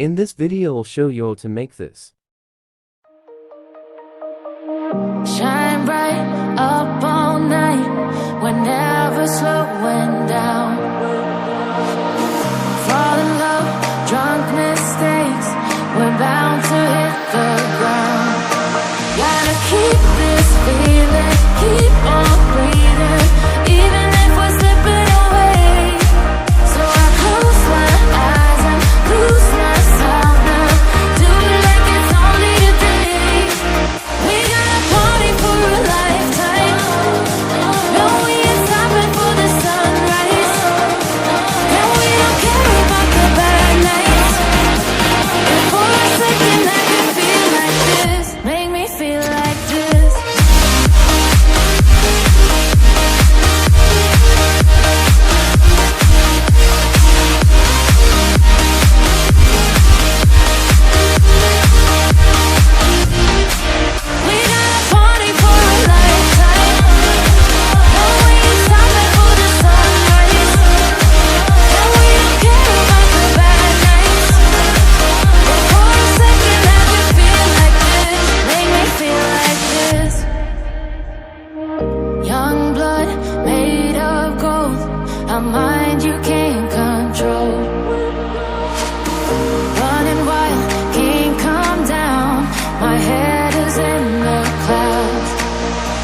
In this video I'll show you how to make this. Shine bright up all night, we're never slowing down. Fall in love, drunk mistakes, we're bound to hit the ground. Gotta keep this feeling, keep on breathing, even if we're slipping away. So I close my eyes and lose myself now, do it like it's only a day. We got a party for a lifetime, no we ain't stopping for the sunrise, and we don't care about the bad nights. And for a second I can feel like this, make me feel like this. We got a party for a lifetime, no we ain't stopping for the sunrise, and we don't care about the bad nights. But for a second I can feel like this, make me feel like this. Young blood made of gold, a mind you can't control. Running wild, can't calm down, my head is in the clouds.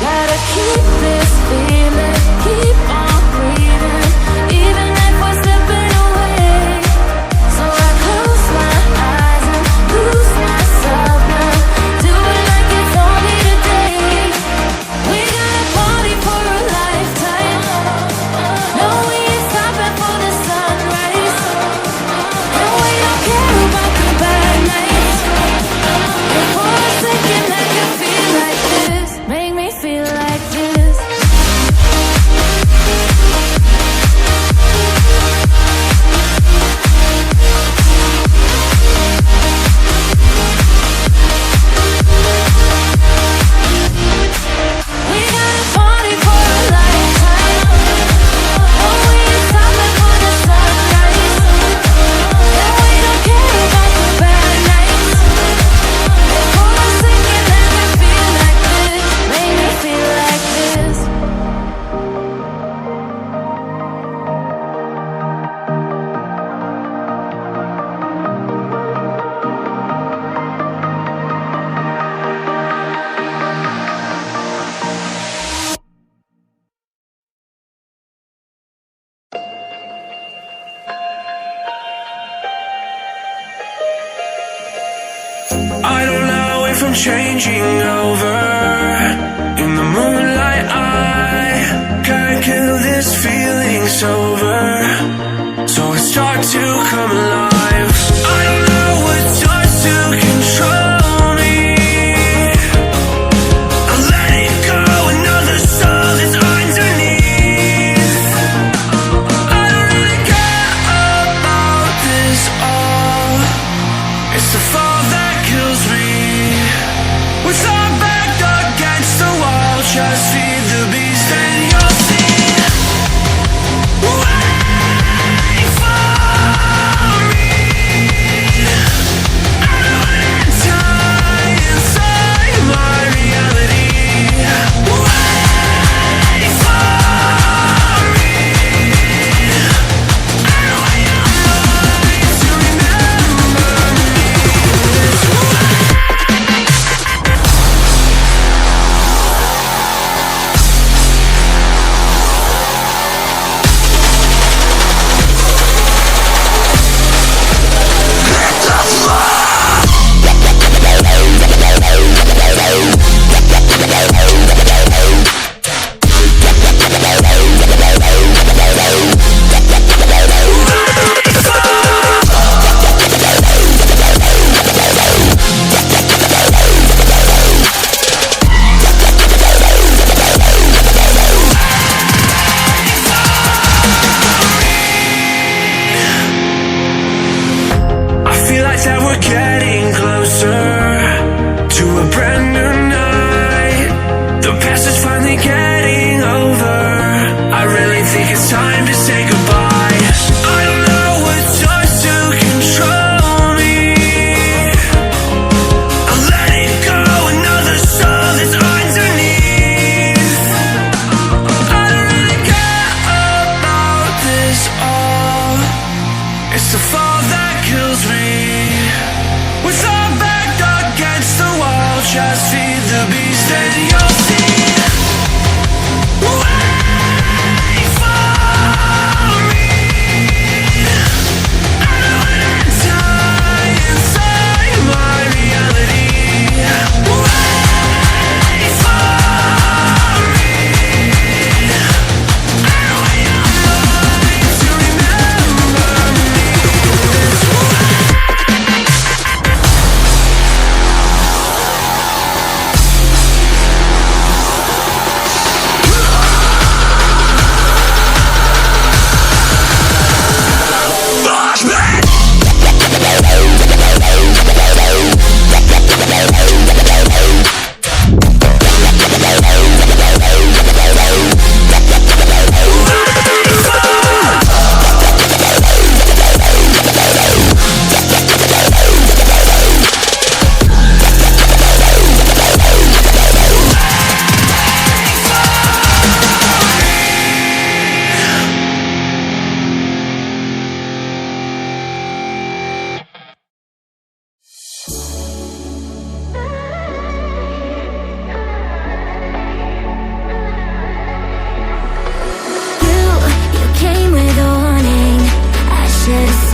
Gotta keep this feeling, keep on breathing, even if we're slipping away. So I close my eyes and lose myself now, do it like it's only today. We got a party for a lifetime, no we ain't stopping for the sunrise, and we don't care about the bad nights. And for a second I can feel like this, make me feel like this. We got a party for a lifetime, no we ain't stopping for the sunrise, and we don't care about the bad nights. And for a second I can feel like this, make me feel like this. I don't know if I'm changing over. In the moonlight I can't kill this feeling sober, so I start to come alive. I don't know what starts to control me. I'm letting go another soul that's underneath. I don't really care about this all, it's the fall that kills me. With our back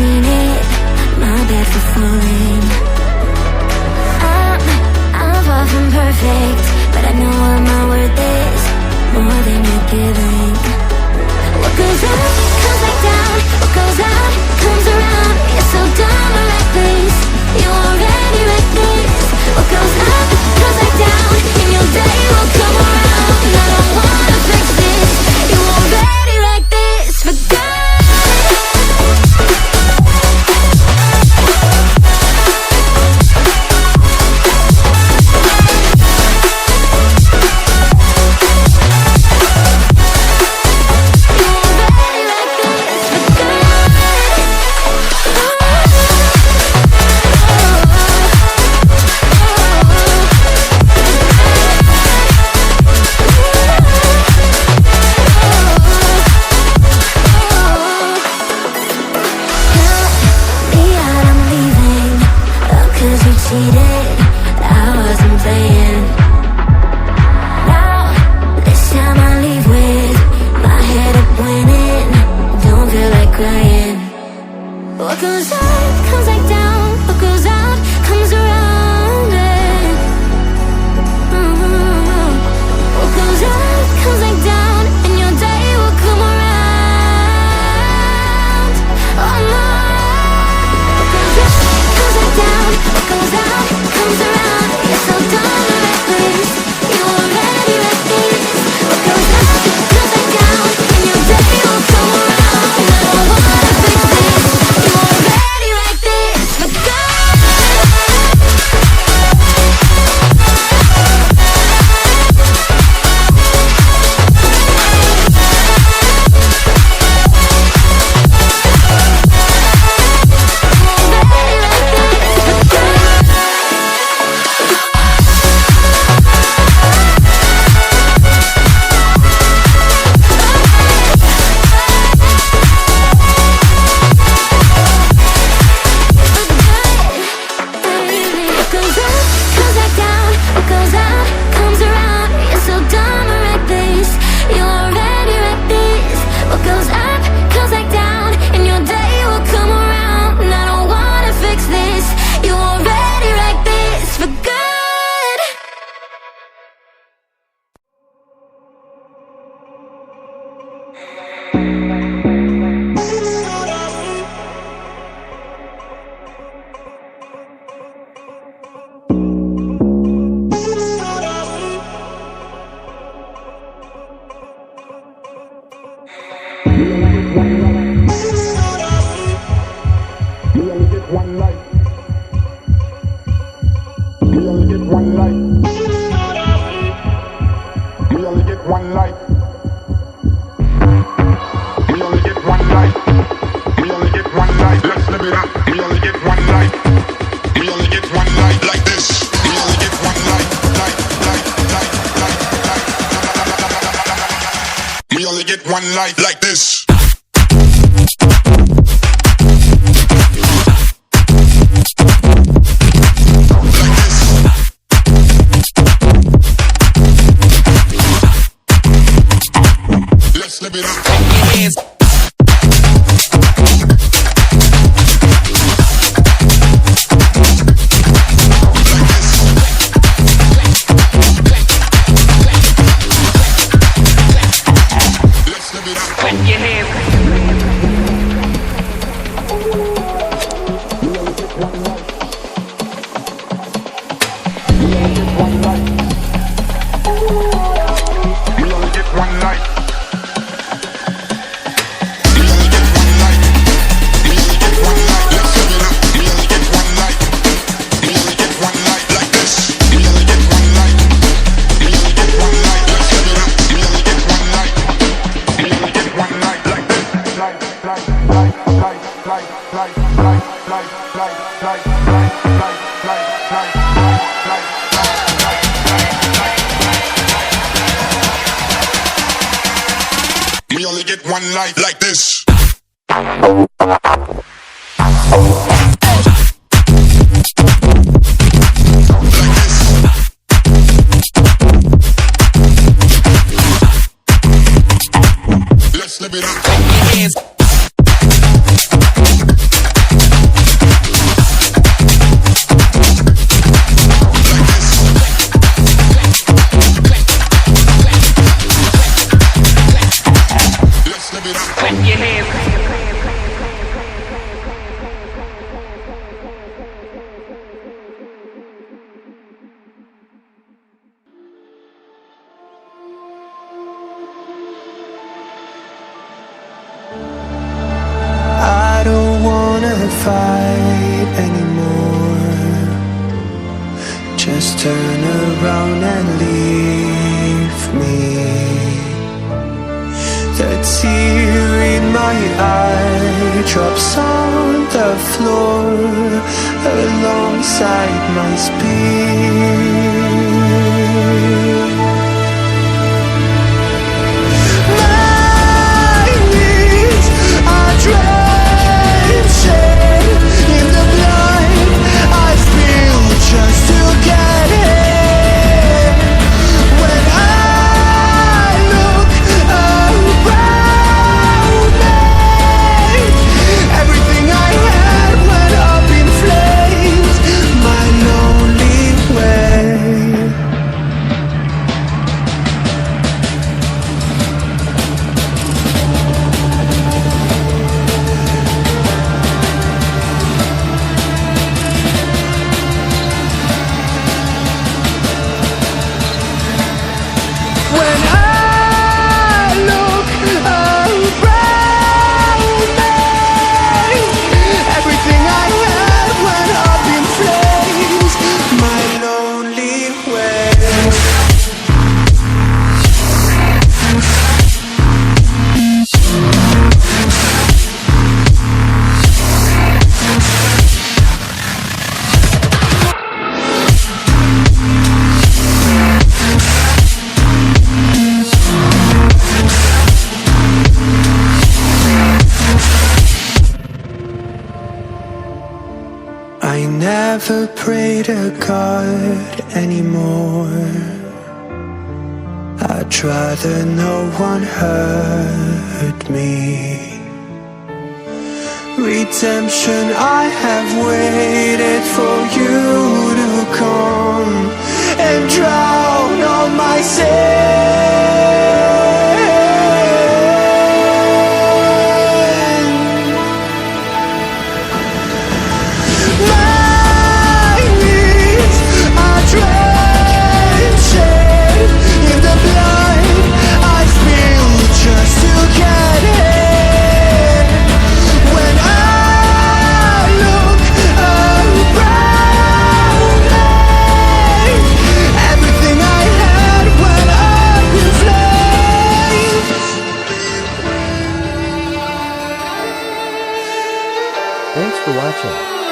seen it, my bad for falling. I'm far from perfect, but I know what my worth is, more than you're giving. What goes up, comes back down. What goes out, comes around. You're so dumb or reckless, you already wrecked this. What goes up, comes back down, and your day will come around. And I don't wanna fix this, you already wrecked this. Forget. We only get one life like this. Let's live it up. fight anymore. Just turn around and leave me. The tear in my eye drops on the floor alongside my speed. My knees are drenching in the blood I spill just to get in. When I look around me, everything I had went up in flames. My lonely way. When I look around me, everything I had went up in flames. My lonely way. I never pray to God anymore. I'd rather no one hurt me. Redemption, I have waited for you to come and drown all my sin. My knees are drenching in the blood I spill just to get in. When I look around me, everything I had went up in flames. Thanks for watching.